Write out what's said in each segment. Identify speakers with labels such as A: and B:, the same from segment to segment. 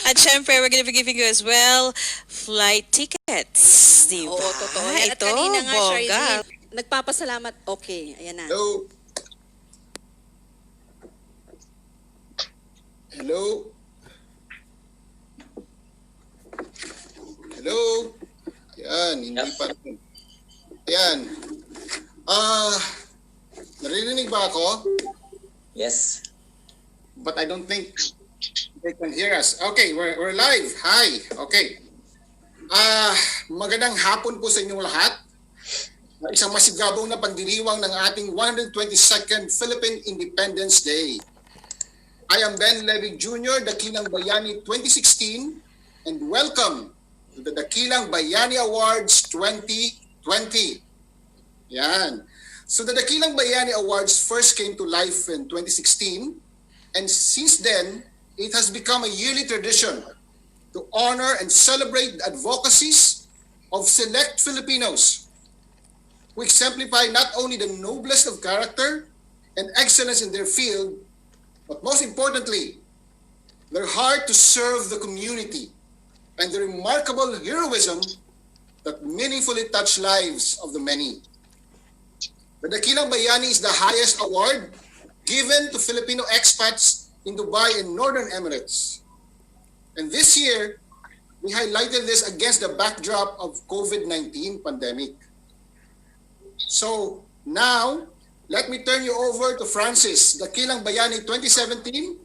A: At syempre, we're gonna be giving you as well flight tickets.
B: Ayan.
A: Diba?
B: Oo, totoo yan. At
A: Ito,
B: kanina nga,
A: bongga.
B: Charlene, nagpapasalamat. Okay, ayan na.
C: Hello? Hello? Hello? Ayan, hindi pa rin. Ayan. Naririnig ba ako?
D: Yes.
C: But I don't think they can hear us. Okay, we're live. Hi. Okay. Magandang hapon po sa inyong lahat. Isang masigabong na pagdiriwang ng ating 122nd Philippine Independence Day. I am Ben Levy Jr., Dakilang Bayani 2016, and welcome to the Dakilang Bayani Awards 2020. Yan. So the Dakilang Bayani Awards first came to life in 2016, and since then, it has become a yearly tradition to honor and celebrate the advocacies of select Filipinos who exemplify not only the noblest of character and excellence in their field, but most importantly, their heart to serve the community and the remarkable heroism that meaningfully touch lives of the many. The Dakilang Bayani is the highest award given to Filipino expats in Dubai and Northern Emirates. And this year, we highlighted this against the backdrop of COVID-19 pandemic. So now, let me turn you over to Francis, Dakilang Bayani 2017,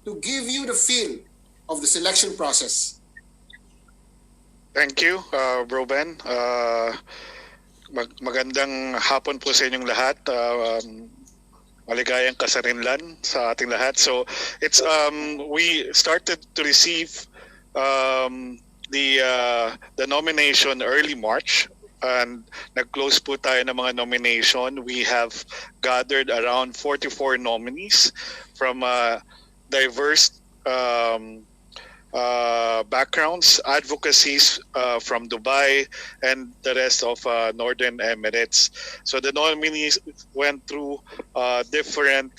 C: to give you the feel of the selection process.
E: Thank you, Bro Ben. Magandang hapon po sa inyong lahat. Maligayang kasarinlan sa ating lahat. So it's we started to receive the nomination early March, and nag-close po tayo ng mga nomination. We have gathered around 44 nominees from diverse backgrounds, advocacies from Dubai and the rest of Northern Emirates. So the nominees went through different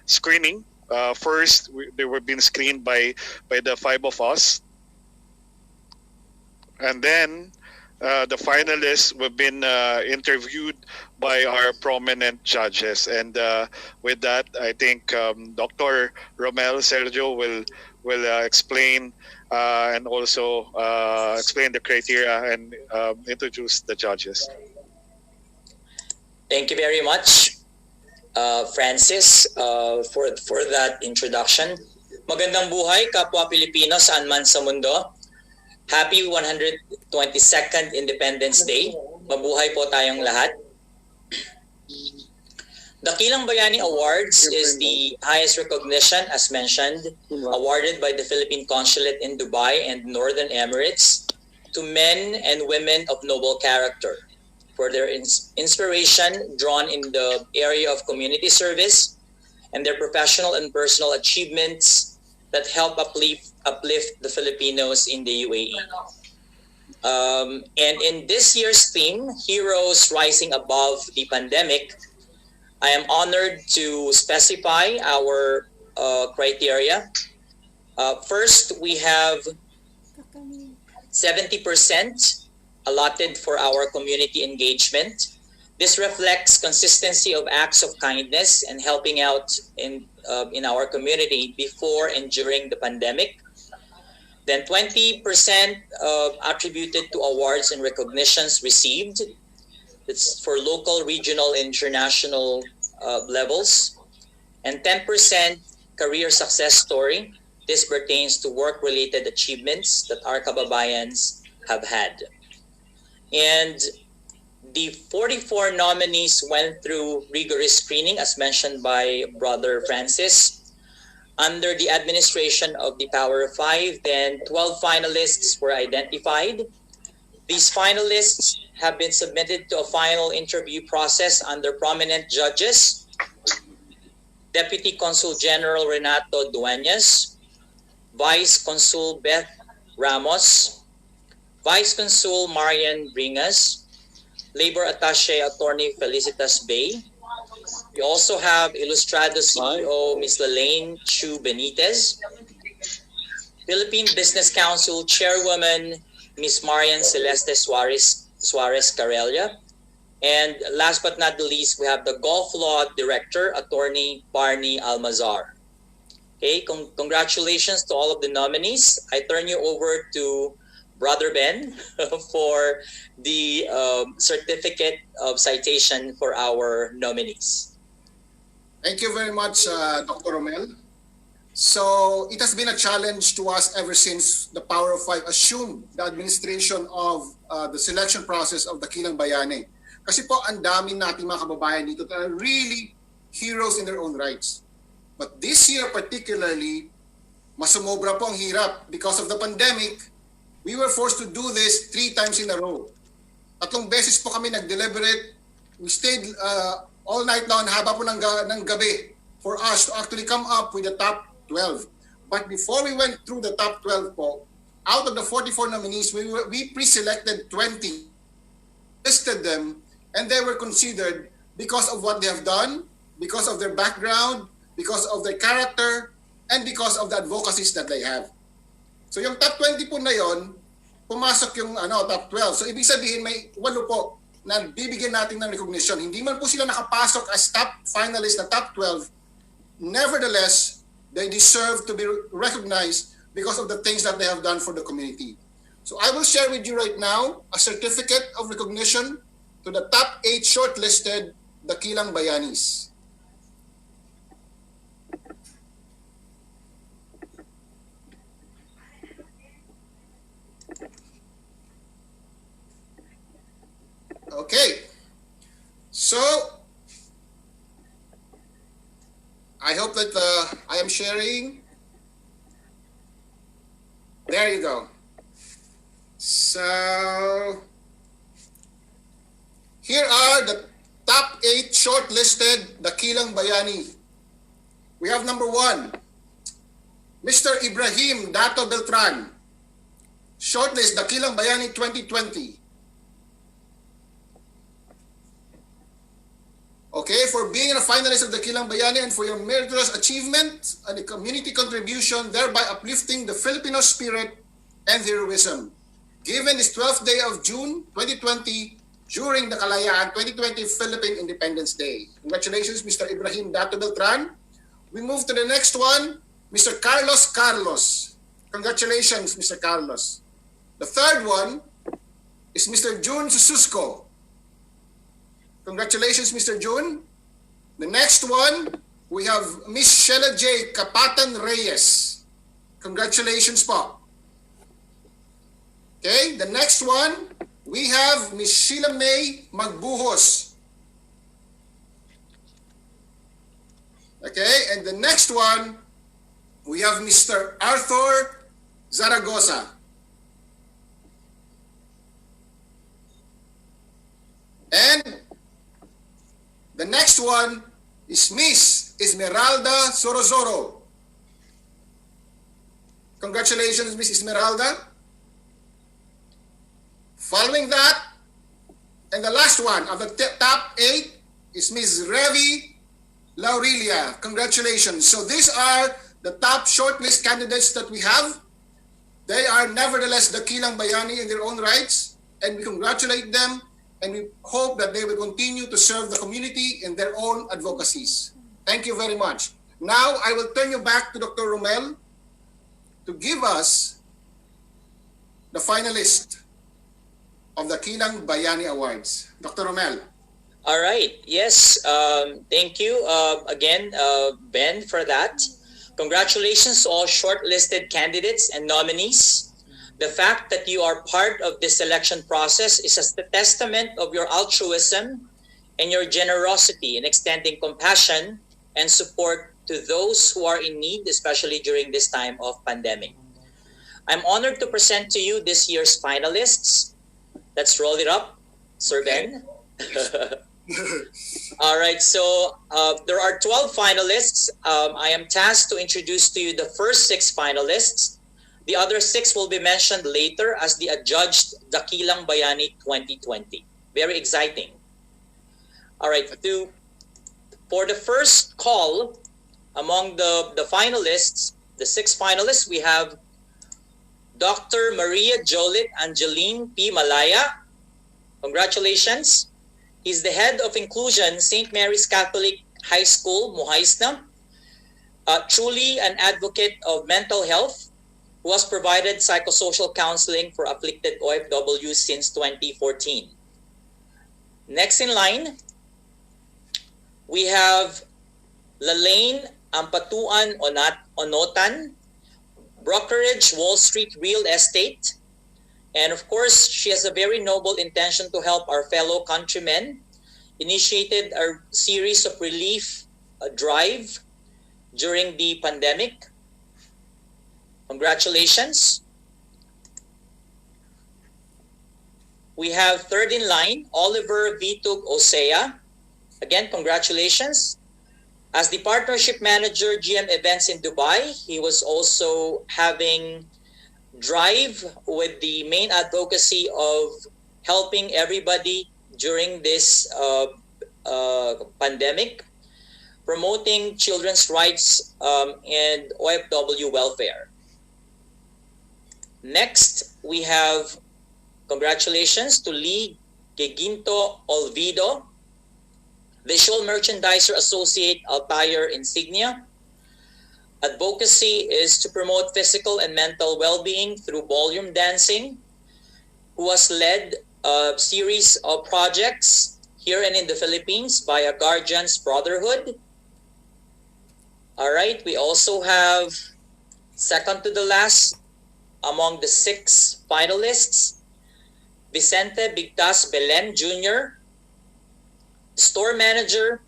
E: screening. First, they were being screened by the five of us, and then the finalists were been interviewed by our prominent judges. And with that, I think Dr. Romel Sergio will explain and also explain the criteria and introduce the judges.
D: Thank you very much, Francis, for that introduction. Magandang buhay, kapwa Pilipino saan man sa mundo. Happy 122nd Independence Day. Mabuhay po tayong lahat. The Dakilang Bayani Awards is the highest recognition, as mentioned, awarded by the Philippine Consulate in Dubai and Northern Emirates to men and women of noble character for their inspiration drawn in the area of community service and their professional and personal achievements that help uplift the Filipinos in the UAE. And in this year's theme, Heroes Rising Above the Pandemic, I am honored to specify our criteria. First, we have 70% allotted for our community engagement. This reflects consistency of acts of kindness and helping out in our community before and during the pandemic. Then 20% attributed to awards and recognitions received. It's for local, regional, and international levels. And 10% career success story. This pertains to work-related achievements that our kababayans have had. And the 44 nominees went through rigorous screening, as mentioned by Brother Francis. Under the administration of the Power of Five, then 12 finalists were identified. These finalists have been submitted to a final interview process under prominent judges: Deputy Consul General Renato Dueñas, Vice Consul Beth Ramos, Vice Consul Marian Bringas, Labor Attaché Attorney Felicitas Bay. We also have Ilustrado CEO Ms. Lelaine Chu Benitez, Philippine Business Council Chairwoman, Ms. Marian Celeste Suarez Carella. And last but not the least, we have the Golf Law Director, Attorney Barney Almazar. Okay, congratulations to all of the nominees. I turn you over to Brother Ben for the certificate of citation for our nominees.
C: Thank you very much, Dr. Romel. So it has been a challenge to us ever since the Power of Five assumed the administration of the selection process of Dakilang Bayani. Kasi po ang dami nating mga kababayan dito that are really heroes in their own rights. But this year particularly, masumobra po ang hirap because of the pandemic. We were forced to do this 3 times in a row. 3 beses po kami nag-deliberate. We stayed all night long, haba po ng gabi for us to actually come up with the top 12. But before we went through the top 12 po, out of the 44 nominees, we pre-selected 20, listed them, and they were considered because of what they have done, because of their background, because of their character, and because of the advocacies that they have. So yung top 20 po na yon, pumasok yung top 12. So ibig sabihin may 8 po na bibigyan natin ng recognition. Hindi man po sila nakapasok as top finalists na top 12, nevertheless, they deserve to be recognized because of the things that they have done for the community. So I will share with you right now a certificate of recognition to the top 8 shortlisted Dakilang Bayanis. Okay, so I hope that I am sharing. There you go. So here are the top 8 shortlisted Dakilang Bayani. We have number 1, Mr. Ibrahim Dato Beltran, shortlist Dakilang Bayani 2020. Okay, for being a finalist of the Dakilang Bayani and for your meritorious achievement and a community contribution, thereby uplifting the Filipino spirit and heroism. Given this 12th day of June 2020 during the Kalayaan 2020 Philippine Independence Day. Congratulations, Mr. Ibrahim Dato Beltran. We move to the next one, Mr. Carlos. Congratulations, Mr. Carlos. The third one is Mr. June Sususco. Congratulations, Mr. June. The next one, we have Miss Sheila J. Kapatan Reyes. Congratulations po. Okay, the next one, we have Miss Sheila May Magbuhos. Okay, and the next one, we have Mr. Arthur Zaragoza. And the next one is Miss Esmeralda Sorozoro. Congratulations, Miss Esmeralda. Following that, and the last one of the top 8 is Miss Revi Laurelia. Congratulations. So these are the top shortlist candidates that we have. They are nevertheless Dakilang Bayani in their own rights, and we congratulate them. And we hope that they will continue to serve the community in their own advocacies. Thank you very much. Now, I will turn you back to Dr. Romel to give us the finalist of the Dakilang Bayani Awards. Dr. Romel.
D: All right. Yes. Thank you again, Ben, for that. Congratulations to all shortlisted candidates and nominees. The fact that you are part of this selection process is a testament of your altruism and your generosity in extending compassion and support to those who are in need, especially during this time of pandemic. I'm honored to present to you this year's finalists. Let's roll it up, Sir Ben. All right, so there are 12 finalists. I am tasked to introduce to you the first 6 finalists. The other 6 will be mentioned later as the adjudged Dakilang Bayani 2020. Very exciting. All right, for the first call among the finalists, the 6 finalists, we have Dr. Maria Jolit Angeline P. Malaya. Congratulations. He's the head of inclusion, St. Mary's Catholic High School, Muhaisna. Truly an advocate of mental health who has provided psychosocial counseling for afflicted OFWs since 2014. Next in line, we have Lalaine Ampatuan Onotan, brokerage, Wall Street real estate. And of course, she has a very noble intention to help our fellow countrymen. Initiated a series of relief drive during the pandemic. Congratulations. We have third in line, Oliver Vitug Osea. Again, congratulations. As the partnership manager, GM Events in Dubai, he was also having drive with the main advocacy of helping everybody during this pandemic, promoting children's rights and OFW welfare. Next, we have congratulations to Lee Geginto Olvido, Visual Merchandiser Associate Altair Insignia. Advocacy is to promote physical and mental well-being through volume dancing, who has led a series of projects here and in the Philippines via Guardians Brotherhood. All right, we also have second to the last among the 6 finalists, Vicente Bigtas Belen Jr., store manager,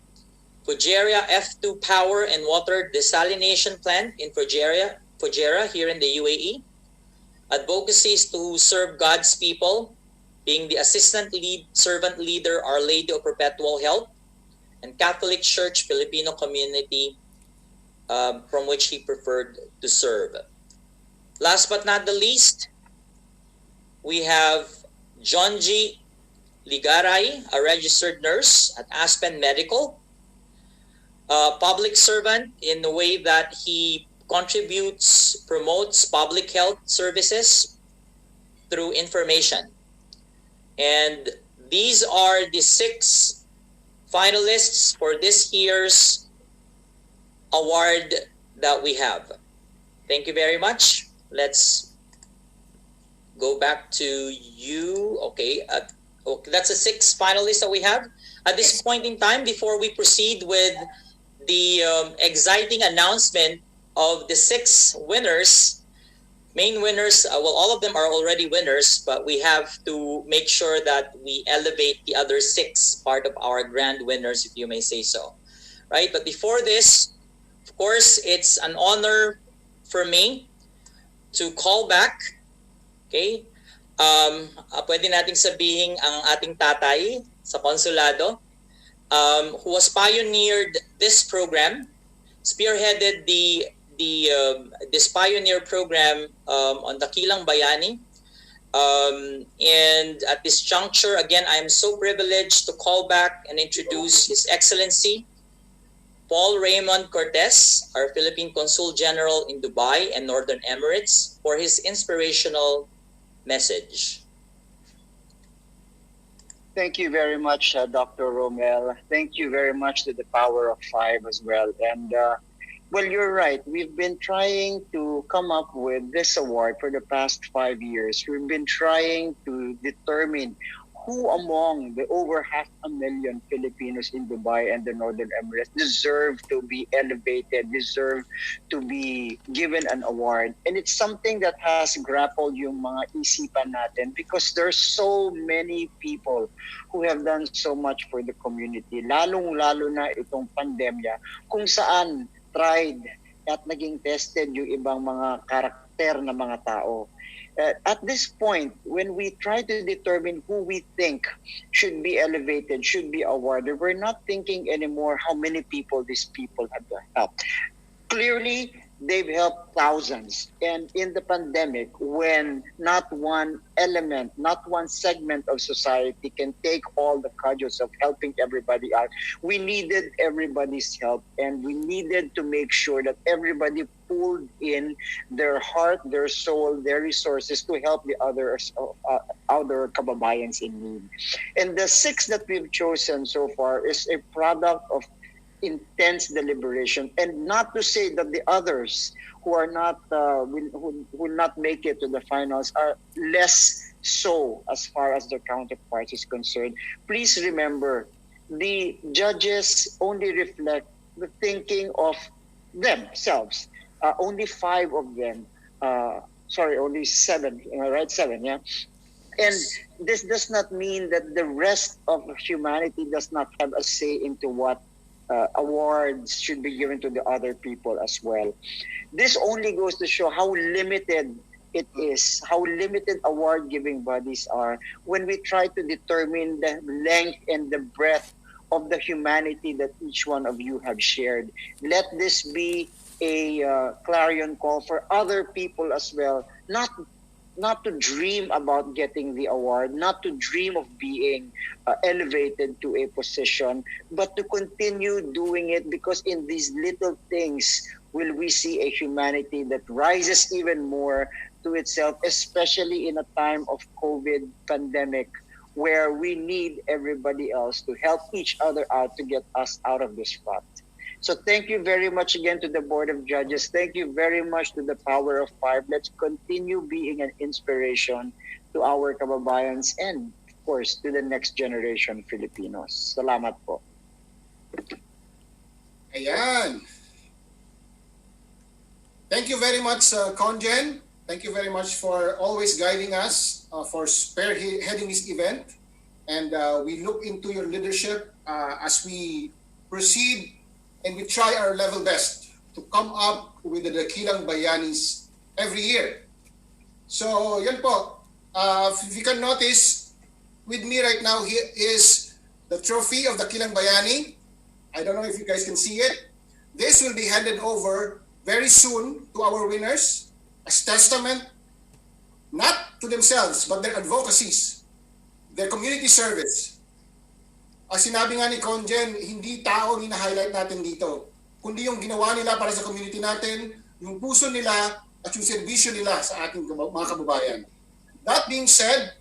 D: Fujairah F2 Power and Water Desalination Plant in Fujairah here in the UAE. Advocacy is to serve God's people, being the assistant servant leader, Our Lady of Perpetual Help, and Catholic Church Filipino community from which he preferred to serve. Last but not the least, we have John G. Ligaray, a registered nurse at Aspen Medical, a public servant in the way that he promotes public health services through information. And these are the 6 finalists for this year's award that we have. Thank you very much. Let's go back to you. Okay, that's the 6 finalists that we have. At this point in time, before we proceed with the exciting announcement of the 6 winners, main winners, well, all of them are already winners, but we have to make sure that we elevate the other 6 part of our grand winners, if you may say so. Right? But before this, of course, it's an honor for me to call back, okay, pwede nating sabihin ang ating tatay sa konsulado, who has pioneered this program, spearheaded this pioneer program on Dakilang Bayani. And at this juncture, again, I am so privileged to call back and introduce His Excellency Paul Raymond Cortez, our Philippine Consul General in Dubai and Northern Emirates, for his inspirational message.
F: Thank you very much, Dr. Romel. Thank you very much to the Power of 5 as well. And well, you're right. We've been trying to come up with this award for the past 5 years. We've been trying to determine who among the over 500,000 Filipinos in Dubai and the Northern Emirates deserve to be elevated, deserve to be given an award. And it's something that has grappled yung mga isipan natin because there's so many people who have done so much for the community, lalong-lalo na itong pandemya, kung saan tried at naging tested yung ibang mga karakter na mga tao. At this point, when we try to determine who we think should be elevated, should be awarded, we're not thinking anymore how many people these people have helped. Clearly, they've helped thousands. And in the pandemic, when not one element, not one segment of society can take all the cudgels of helping everybody out, we needed everybody's help, and we needed to make sure that everybody pulled in their heart, their soul, their resources to help the others, other kababayans in need. And the 6 that we've chosen so far is a product of intense deliberation, and not to say that the others who are not will not make it to the finals are less so as far as their counterparts is concerned. Please remember, the judges only reflect the thinking of themselves. Only 5 of them, only 7, right? 7, yeah. And this does not mean that the rest of humanity does not have a say into what awards should be given to the other people as well. This only goes to show how limited it is, how limited award-giving bodies are when we try to determine the length and the breadth of the humanity that each one of you have shared. Let this be a clarion call for other people as well, not to dream about getting the award, not to dream of being elevated to a position, but to continue doing it, because in these little things will we see a humanity that rises even more to itself, especially in a time of COVID pandemic, where we need everybody else to help each other out to get us out of this rut. So thank you very much again to the Board of Judges. Thank you very much to the Power of 5. Let's continue being an inspiration to our kababayans and, of course, to the next generation Filipinos. Salamat po.
C: Ayan. Thank you very much, Conjen. Thank you very much for always guiding us, for spearheading this event. And we look into your leadership as we proceed, and we try our level best to come up with the Dakilang Bayanis every year. So, yan po. If you can notice, with me right now here is the trophy of Dakilang Bayani. I don't know if you guys can see it. This will be handed over very soon to our winners as testament, not to themselves, but their advocacies, their community service. Sinabi nga ni Conjen, hindi tao ang hina-highlight natin dito, kundi yung ginawa nila para sa community natin, yung puso nila at yung serbisyo nila sa ating mga kababayan. That being said,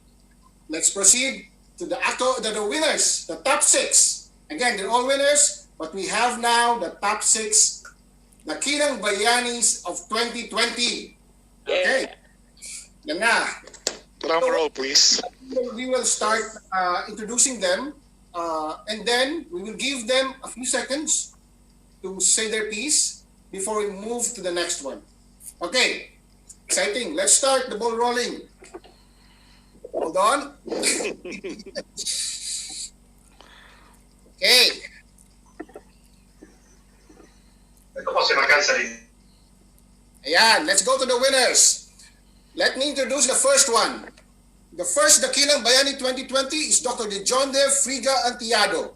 C: let's proceed to the winners, the top 6. Again, they're all winners, but we have now the top 6 Dakilang Bayanis of 2020. Okay. Yan na.
E: Drum roll, please.
C: We will start introducing them. And then we will give them a few seconds to say their piece before we move to the next one. Okay, exciting. Let's start the ball rolling. Hold on. Okay. Ayan, let's go to the winners. Let me introduce the first one. The first Dakilang Bayani 2020 is Dr. Dijonde Friga Antiado.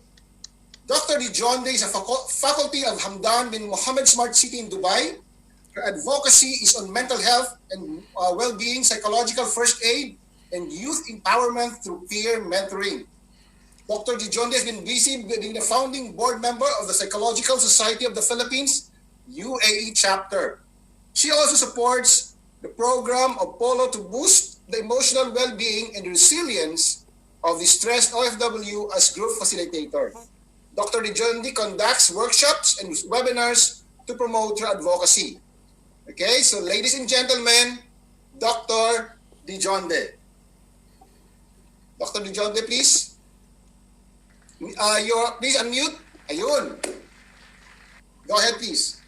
C: Dr. Dijonde is a faculty of Hamdan bin Mohammed Smart City in Dubai. Her advocacy is on mental health and well-being, psychological first aid, and youth empowerment through peer mentoring. Dr. Dijonde has been busy being the founding board member of the Psychological Society of the Philippines, UAE chapter. She also supports the program of Polo to boost the emotional well-being and resilience of the stressed OFW as group facilitator. Dr. Dijonde conducts workshops and webinars to promote her advocacy. Okay, so ladies and gentlemen, Dr. Dijonde. Dr. Dijonde, please. Please unmute. Ayun. Go ahead, please.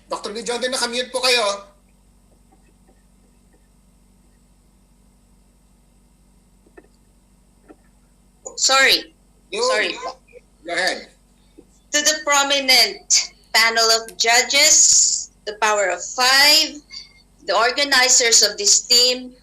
C: Dr. Dijonde, nakamute po kayo.
G: Sorry.
C: Yun.
G: Sorry.
C: Go ahead.
G: To the prominent panel of judges, the Power of 5, the organizers of this team,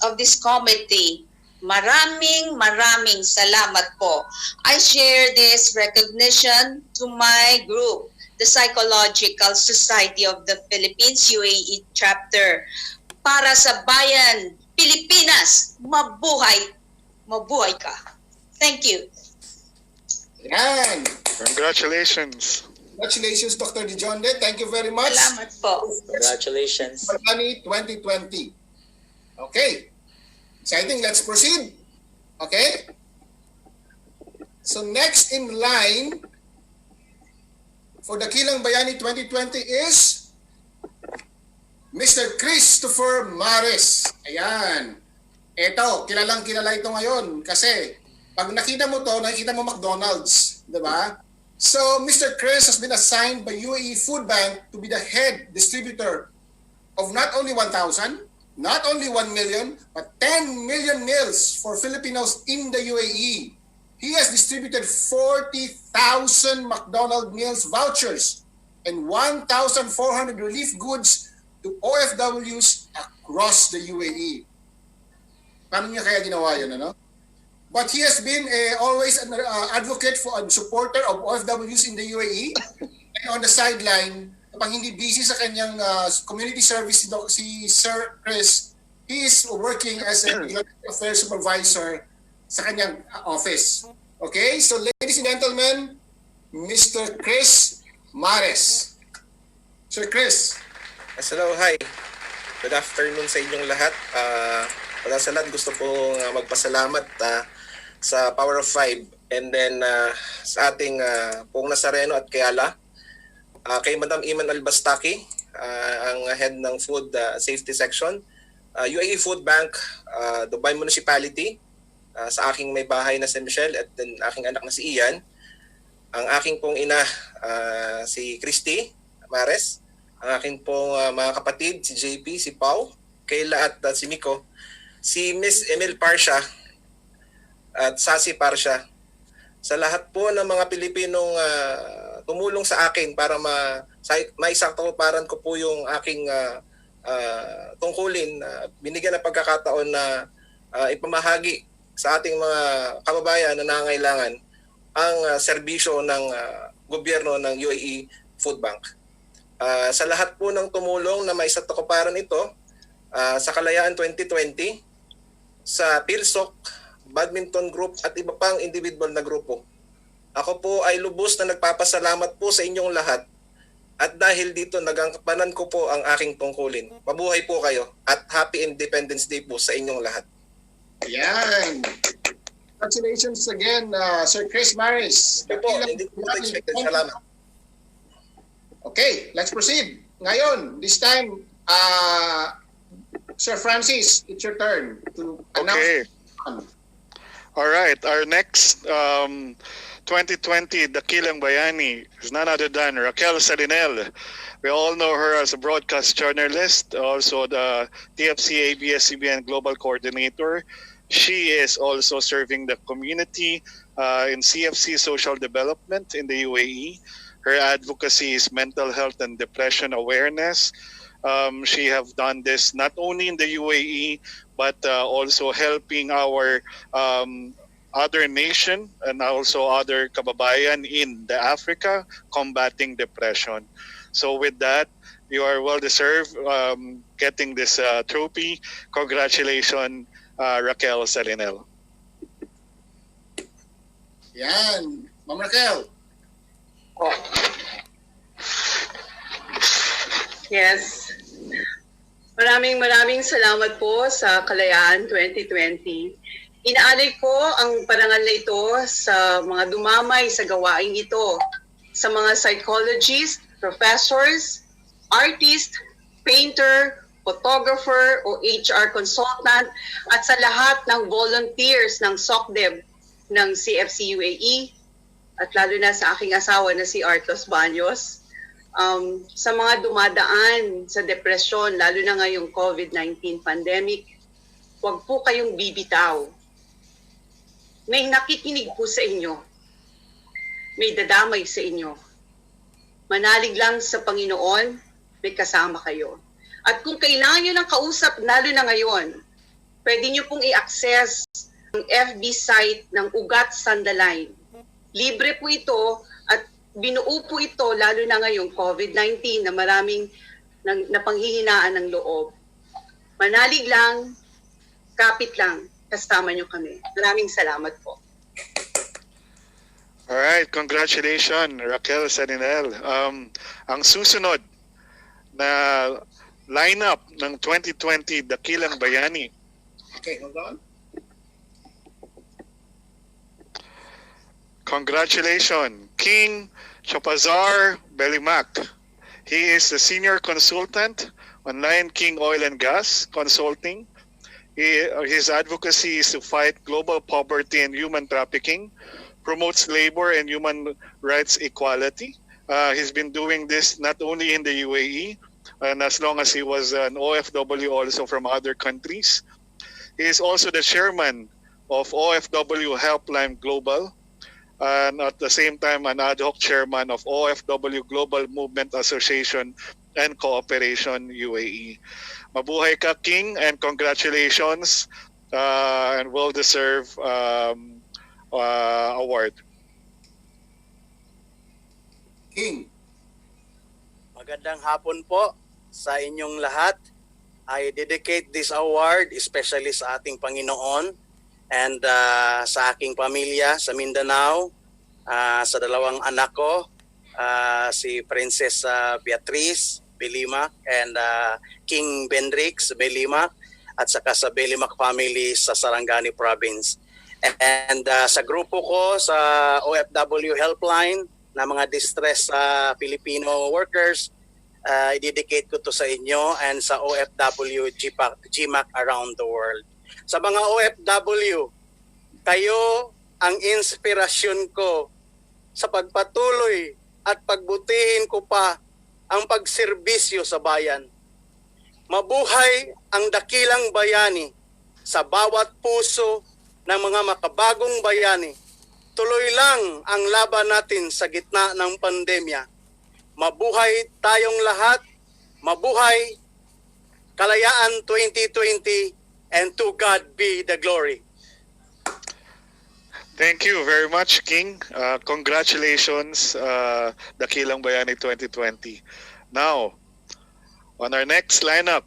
G: of this committee, Maraming salamat po. I share this recognition to my group, the Psychological Society of the Philippines, UAE Chapter. Para sa bayan, Pilipinas, mabuhay! Mabuhay ka. Thank you.
C: Yan.
E: Congratulations.
C: Congratulations, Dr. Dijonde. Thank you very much.
G: Salamat po.
D: Congratulations.
C: Bayani 2020. Okay. Exciting. Let's proceed. Okay. So next in line for Dakilang Bayani 2020 is Mr. Christopher Mares. Ayan. Ito, kilala ito ngayon kasi pag nakita mo to, nakikita mo McDonald's, di ba? So, Mr. Chris has been assigned by UAE Food Bank to be the head distributor of not only 1,000, not only 1 million, but 10 million meals for Filipinos in the UAE. He has distributed 40,000 McDonald's meals vouchers and 1,400 relief goods to OFWs across the UAE. Paano niya kaya ginawa yun, ano? But he has been always an advocate for and supporter of OFWs in the UAE. And on the sideline, kapag hindi busy sa kanyang community service si Sir Chris, he is working as a affairs supervisor sa kanyang office. Okay? So ladies and gentlemen, Mr. Chris Mares. Sir Chris.
H: Hello, hi. Good afternoon sa inyong lahat. Wala sa lahat, gusto pong magpasalamat sa Power of Five and then sa ating Pong Nazareno at Kayala, kay Madam Iman Albastaki, ang head ng Food Safety Section, UAE Food Bank, Dubai Municipality, sa aking may bahay na si Michelle at then aking anak na si Ian, ang aking pong ina si Christy Mares, ang aking pong mga kapatid si JP, si Pau, Kayla at si Miko, si Miss Emil Parsha at Sasi Parsha, sa lahat po ng mga Pilipinong tumulong sa akin para maisaktuparan ko po yung aking tungkulin, binigyan ng pagkakataon na ipamahagi sa ating mga kababayan na nangangailangan ang serbisyo ng gobyerno ng UAE Food Bank. Sa lahat po ng tumulong na maisaktuparan ito, sa Kalayaan 2020, sa PhilSoc, Badminton Group at iba pang individual na grupo. Ako po ay lubos na nagpapasalamat po sa inyong lahat at dahil dito nagangkapanan ko po ang aking tungkulin. Mabuhay po kayo at Happy Independence Day po sa inyong lahat.
C: Ayan. Congratulations again, Sir Chris Maris.
H: Ito po, hindi ko po expected. Salamat.
C: Okay, let's proceed. Ngayon, this time, Sir Francis, it's your turn to announce.
E: Okay. All right. Our next 2020 Dakilang Bayani is none other than Raquel Salinel. We all know her as a broadcast journalist, also the TFC ABS-CBN Global Coordinator. She is also serving the community in CFC Social Development in the UAE. Her advocacy is mental health and depression awareness. She have done this not only in the UAE, but also helping our other nation and also other kababayan in the Africa combating depression. So with that, you are well deserved getting this trophy. Congratulations, Raquel Salinel.
C: Yan. Ma'am Raquel.
I: Yes. Maraming salamat po sa Kalayaan 2020. Inaalay ko ang parangal na ito sa mga dumamay sa gawaing ito, sa mga psychologists, professors, artists, painter, photographer o HR consultant at sa lahat ng volunteers ng SOCDEB ng CFC UAE at lalo na sa aking asawa na si Artos Baños. Sa mga dumadaan sa depresyon, lalo na ngayong COVID-19 pandemic, huwag po kayong bibitaw. May nakikinig po sa inyo. May dadamay sa inyo. Manalig lang sa Panginoon, may kasama kayo. At kung kailangan nyo ng kausap, lalo na ngayon, pwede nyo pong i-access FB site ng Ugat Sandaline. Libre po ito at binuo po ito lalo na ngayong COVID-19 na maraming napanghihinaan ng loob. Manalig lang, kapit lang, kasama nyo kami. Maraming salamat po.
E: Alright, congratulations, Raquel Saninel. Ang susunod na lineup ng 2020 Dakilang Bayani.
C: Okay, hold on.
E: Congratulations, King Chapazar Belimac. He is the senior consultant on Lion King Oil and Gas Consulting. His advocacy is to fight global poverty and human trafficking, promotes labor and human rights equality. He's been doing this not only in the UAE, and as long as he was an OFW also from other countries. He is also the chairman of OFW Helpline Global, and at the same time an ad hoc chairman of OFW Global Movement Association and Cooperation UAE. Mabuhay ka, King, and congratulations, and well-deserved award.
C: King.
J: Magandang hapon po sa inyong lahat. I dedicate this award especially sa ating Panginoon and sa aking pamilya sa Mindanao, sa dalawang anak ko, si Princess Beatriz Belimac and King Benrix Belimac, at saka sa Belimac family sa Sarangani Province. And sa grupo ko sa OFW Helpline na mga distressed Filipino workers, i-dedicate ko to sa inyo and sa OFW GMAC around the world. Sa mga OFW, kayo ang inspirasyon ko sa pagpatuloy at pagbutihin ko pa ang pagserbisyo sa bayan. Mabuhay ang Dakilang Bayani sa bawat puso ng mga makabagong bayani. Tuloy lang ang laban natin sa gitna ng pandemya. Mabuhay tayong lahat. Mabuhay Kalayaan 2020, and to God be the glory.
E: Thank you very much, King. Congratulations, Dakilang Bayani 2020. Now, on our next lineup,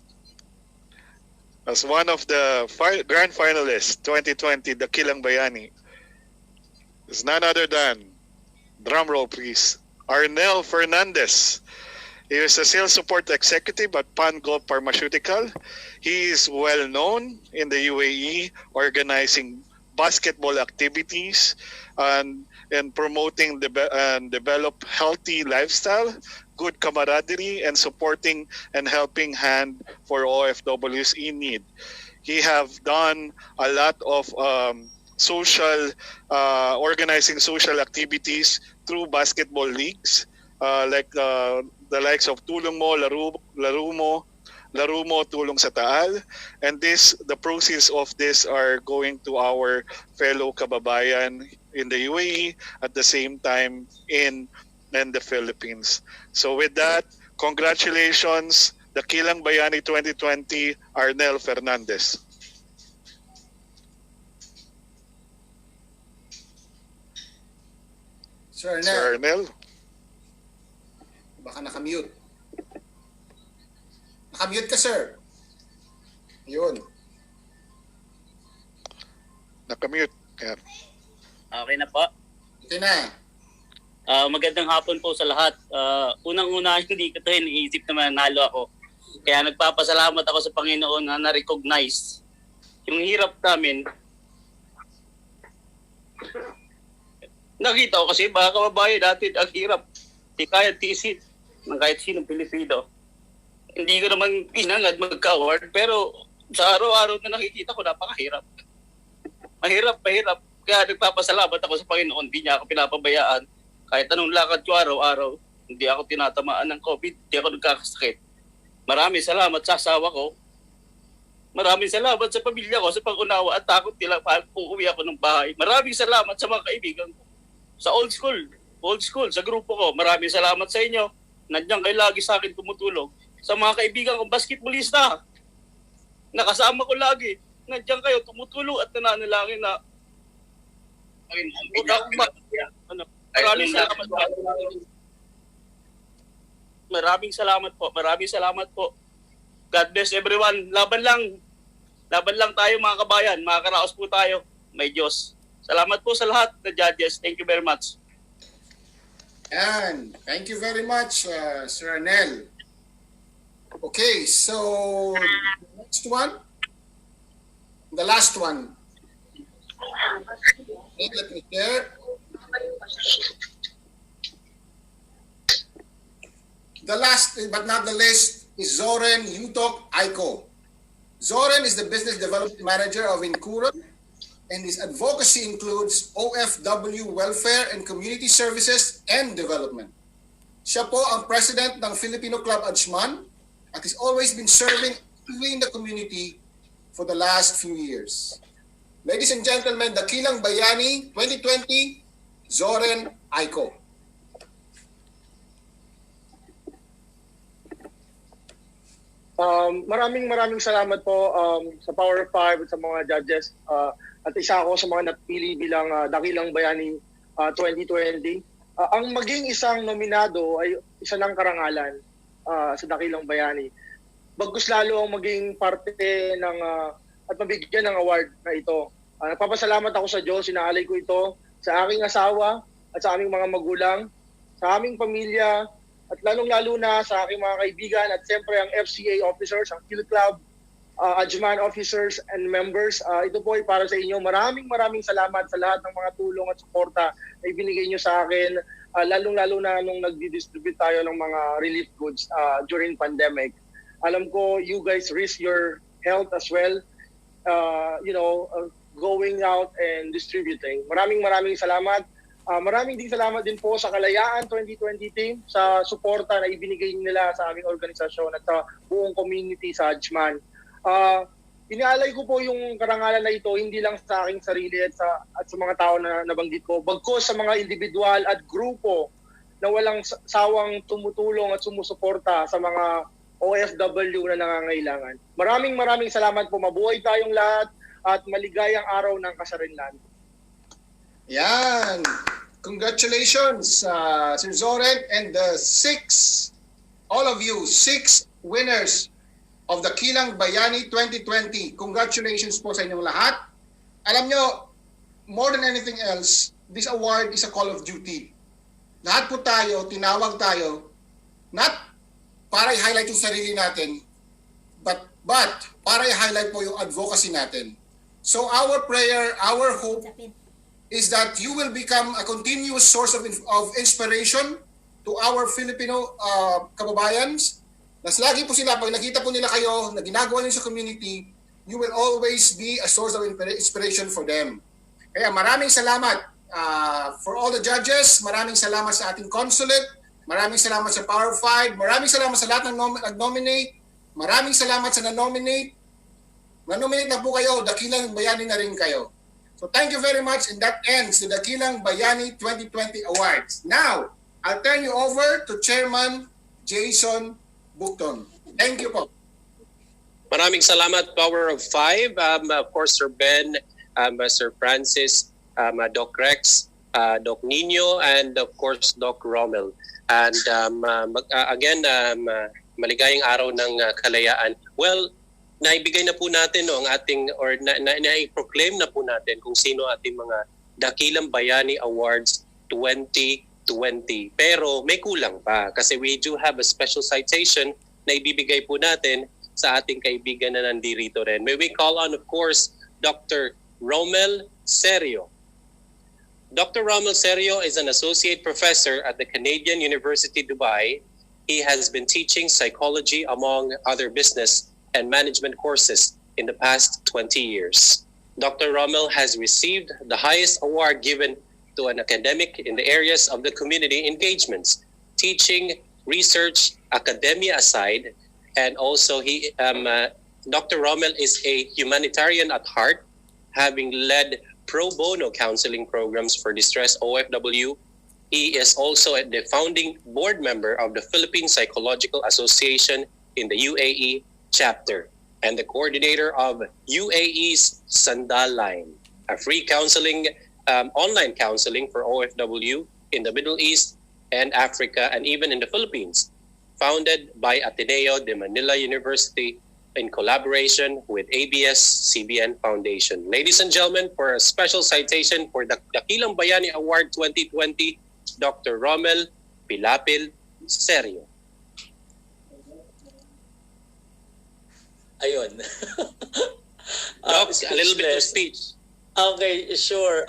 E: as one of the grand finalists 2020 Dakilang Bayani, is none other than, drumroll please, Arnel Fernandes. He is a sales support executive at Pangol Pharmaceutical. He is well known in the UAE, organizing basketball activities and promoting and develop healthy lifestyle, good camaraderie, and supporting and helping hand for OFWs in need. He have done a lot of organizing social activities through basketball leagues, like the likes of Tulong Mo, Laro Mo, Tulong sa Taal. And the proceeds of this are going to our fellow kababayan in the UAE, at the same time in the Philippines. So with that, congratulations, Dakilang Bayani 2020, Arnel Fernandes.
C: Sir
E: Sir
C: Arnel,
E: Arnel?
C: baka nakamute. Nakamute ka, sir. Yun.
E: Nakamute. Yeah.
K: Okay na po.
C: Okay na.
K: Magandang hapon po sa lahat. Unang-una, hindi ko ito iniisip na manalo ako. Kaya nagpapasalamat ako sa Panginoon na na-recognize yung hirap namin. Nakita ko kasi mga kababayan natin ang hirap. Di kaya tiisin ng kahit sinong Pilipino. Hindi ko naman pinangad magka-award, pero sa araw-araw na nakikita ko, napakahirap. Mahirap. Kaya nagpapasalamat ako sa Panginoon. Hindi niya ako pinapabayaan. Kahit anong lakad ko araw-araw, hindi ako tinatamaan ng COVID, hindi ako nagkakasakit. Maraming salamat sa asawa ko. Maraming salamat sa pamilya ko sa pag-unawa at takot nila pag uuwi ako ng bahay. Maraming salamat sa mga kaibigan ko. Sa old school, sa grupo ko, maraming salamat sa inyo. Nandiyan kayo lagi sa akin tumutulong. Sa mga kaibigan kong basketballista, nakasama ko lagi. nandiyan kayo, tumutulong at nananalangin na maraming salamat po. Maraming salamat po. God bless everyone. Laban lang tayo mga kabayan. Makakaraos po tayo. May Diyos. Salamat po sa lahat na judges. Thank you very much.
C: And thank you very much, Sir Arnel. Okay, so next one. The last one. Okay, let me share. The last but not the least is Zorin Aiko. Zorin is the Business Development Manager of Incura, and his advocacy includes OFW Welfare and Community Services and Development. Siya po ang President ng Filipino Club Ajman at has always been serving in the community for the last few years. Ladies and gentlemen, Dakilang Bayani 2020, Zorin Aiko.
L: Maraming salamat po sa Power of Five at sa mga judges. At isa ako sa mga napili bilang Dakilang Bayani 2020. Ang maging isang nominado ay isa ng karangalan sa Dakilang Bayani. Bagkus lalo ang maging parte ng at mabigyan ng award na ito. Nagpapasalamat ako sa Diyos, sinaalay ko ito sa aking asawa at sa aming mga magulang, sa aming pamilya, at lalong-lalo na sa aking mga kaibigan at siyempre ang FCA officers, ang Field Club, Ajman officers and members. Ito po ay para sa inyo. Maraming salamat sa lahat ng mga tulong at suporta na ibinigay nyo sa akin, lalong-lalo na nung nagdi-distribute tayo ng mga relief goods during pandemic. Alam ko you guys risk your health as well, going out and distributing. Maraming salamat. Maraming salamat din po sa Kalayaan 2020 team sa suporta na ibinigay nila sa aming organisasyon at sa buong community sa Ajman. Inaalay ko po yung karangalan na ito hindi lang sa aking sarili at sa mga tao na nabanggit ko, bagkus sa mga individual at grupo na walang sawang tumutulong at sumusuporta sa mga OFW na nangangailangan. Maraming salamat po. Mabuhay tayong lahat at maligayang araw ng kasarinlan.
C: Yan. Congratulations, Sir Zorin, and the all of you, 6 winners of the Dakilang Bayani 2020. Congratulations po sa inyong lahat. Alam nyo, more than anything else, this award is a call of duty. Lahat po tayo, tinawag tayo, not para i-highlight yung sarili natin, but para i-highlight po yung advocacy natin. So our prayer, our hope is that you will become a continuous source of inspiration to our Filipino kababayans. Nas lagi po sila, pag nakita po nila kayo na ginagawa niyo sa community, you will always be a source of inspiration for them. Kaya maraming salamat for all the judges, maraming salamat sa ating consulate, maraming salamat sa Power 5, maraming salamat sa lahat ng nag-nominate, maraming salamat sa na-nominate. Na-nominate na po kayo, Dakilang Bayani na rin kayo. So thank you very much, and that ends the Dakilang Bayani 2020 Awards. Now, I'll turn you over to Chairman Jason Bukton. Thank you po.
M: Maraming salamat, Power of Five. Of course, Sir Ben, Sir Francis, Doc Rex, Doc Nino, and of course, Doc Rommel. And again, maligayang araw ng kalayaan. Well, naibigay na po natin ang ating, or na-proclaim na po natin kung sino ating mga Dakilang Bayani Awards 2020. Pero may kulang pa kasi we do have a special citation na ibibigay po natin sa ating kaibigan na nandirito rin. May we call on, of course, Dr. Romel Serio. Dr. Romel Serio is an associate professor at the Canadian University, Dubai. He has been teaching psychology among other business and management courses in the past 20 years. Dr. Rommel has received the highest award given to an academic in the areas of the community engagements, teaching, research, academia aside, and also Dr. Rommel is a humanitarian at heart, having led pro bono counseling programs for distressed OFW. He is also the founding board member of the Philippine Psychological Association in the UAE chapter. and the coordinator of UAE's Sandal Line, a free counseling, online counseling for OFW in the Middle East and Africa and even in the Philippines, founded by Ateneo de Manila University in collaboration with ABS-CBN Foundation. Ladies and gentlemen, for a special citation for the Dakilang Bayani Award 2020, Dr. Romel Pilapil Serio.
D: Ayun.
M: Doc, a little bit of speech.
D: Okay, sure.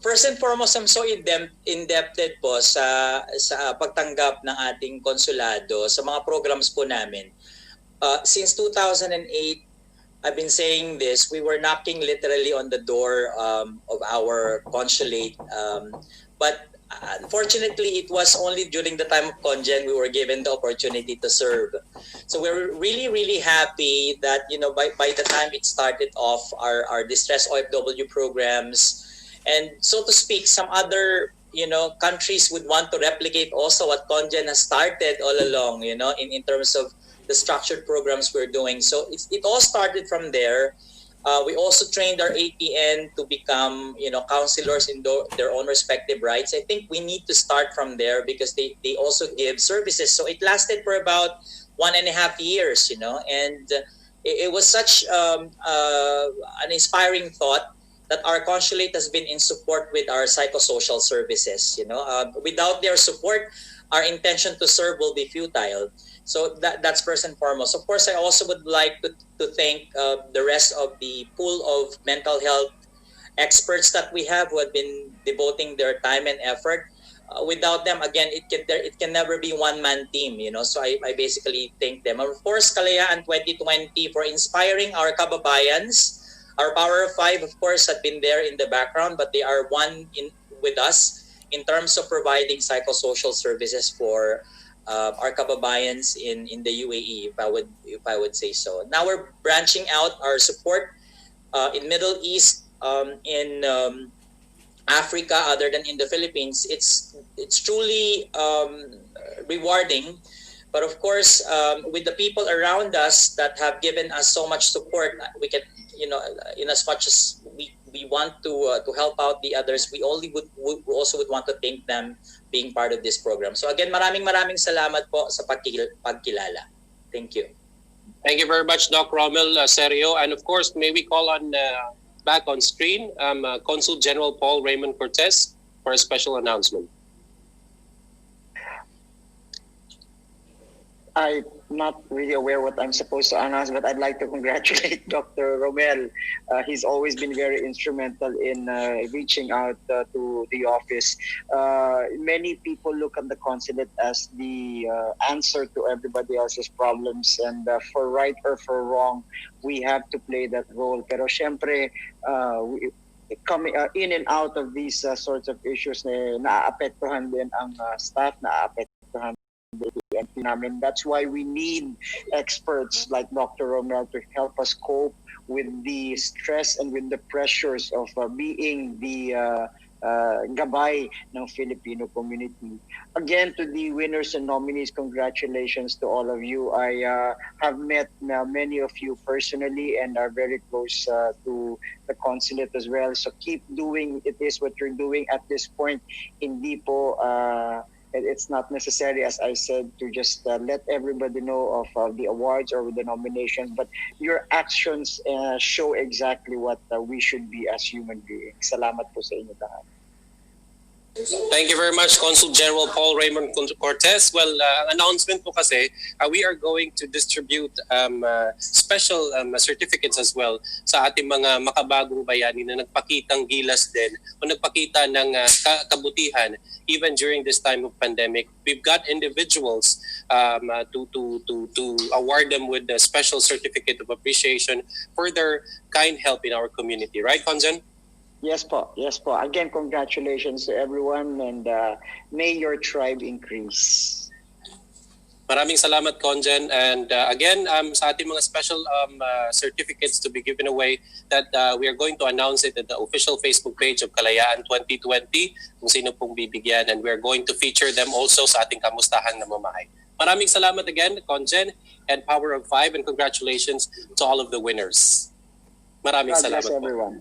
D: First and foremost, I'm so indebted po sa pagtanggap ng ating konsulado sa mga programs po namin. Since 2008, I've been saying this, we were knocking literally on the door of our consulate. But unfortunately, it was only during the time of Congen we were given the opportunity to serve. So we're really, really happy that, by the time it started off our distress OFW programs, and so to speak, some other, countries would want to replicate also what Congen has started all along, in terms of the structured programs we're doing. So it all started from there. We also trained our APN to become, counselors in their own respective rights. I think we need to start from there because they also give services. So it lasted for about 1.5 years, and it was such an inspiring thought that our consulate has been in support with our psychosocial services. Without their support, our intention to serve will be futile. So that's first and foremost. Of course, I also would like to thank the rest of the pool of mental health experts that we have who have been devoting their time and effort. Without them, again, it can never be one-man team, So I basically thank them. Of course, Kalayaan 2020 for inspiring our kababayans. Our Power of Five, of course, had been there in the background, but they are one with us in terms of providing psychosocial services for our kababayans in the UAE, if I would say so. Now we're branching out our support in Middle East, in Africa, other than in the Philippines. It's truly rewarding. But of course, with the people around us that have given us so much support, we can, in as much as we want to help out the others, we also would want to thank them being part of this program. So again, maraming salamat po sa pagkilala. Thank you.
M: Thank you very much, Doc Romel Serio. And of course, may we call on back on screen Consul General Paul Raymond Cortez for a special announcement.
F: I'm not really aware what I'm supposed to announce, but I'd like to congratulate Dr. Romel. He's always been very instrumental in reaching out to the office. Many people look at the consulate as the answer to everybody else's problems, and for right or for wrong, we have to play that role. Pero syempre, coming in and out of these sorts of issues, naaapektuhan din ang staff, naaapektuhan namin. That's why we need experts like Dr. Romel to help us cope with the stress and with the pressures of being the gabay ng Filipino community. Again, to the winners and nominees, congratulations to all of you. I have met many of you personally and are very close to the consulate as well. So keep doing it is what you're doing at this point. Hindi po it's not necessary, as I said, to just let everybody know of the awards or the nominations, but your actions show exactly what we should be as human beings. Salamat po sa inyo lahat.
M: Thank you very much, Consul General Paul Raymond Cortez. Well, announcement po kasi, we are going to distribute special certificates as well sa ating mga makabagong bayani na nagpakitang gilas din o nagpakita ng kabutihan even during this time of pandemic. We've got individuals to award them with a special certificate of appreciation for their kind help in our community. Right, Conjen?
F: Yes po. Again, congratulations to everyone, and may your tribe increase.
M: Maraming salamat, Conjen. And again, sa ating mga special certificates to be given away, that we are going to announce it at the official Facebook page of Kalayaan 2020, kung sino pong bibigyan. And we are going to feature them also sa ating Kamustahan na Mamahay. Maraming salamat again, Conjen and Power of Five, and congratulations to all of the winners. Maraming
F: God bless
M: salamat po.
F: everyone.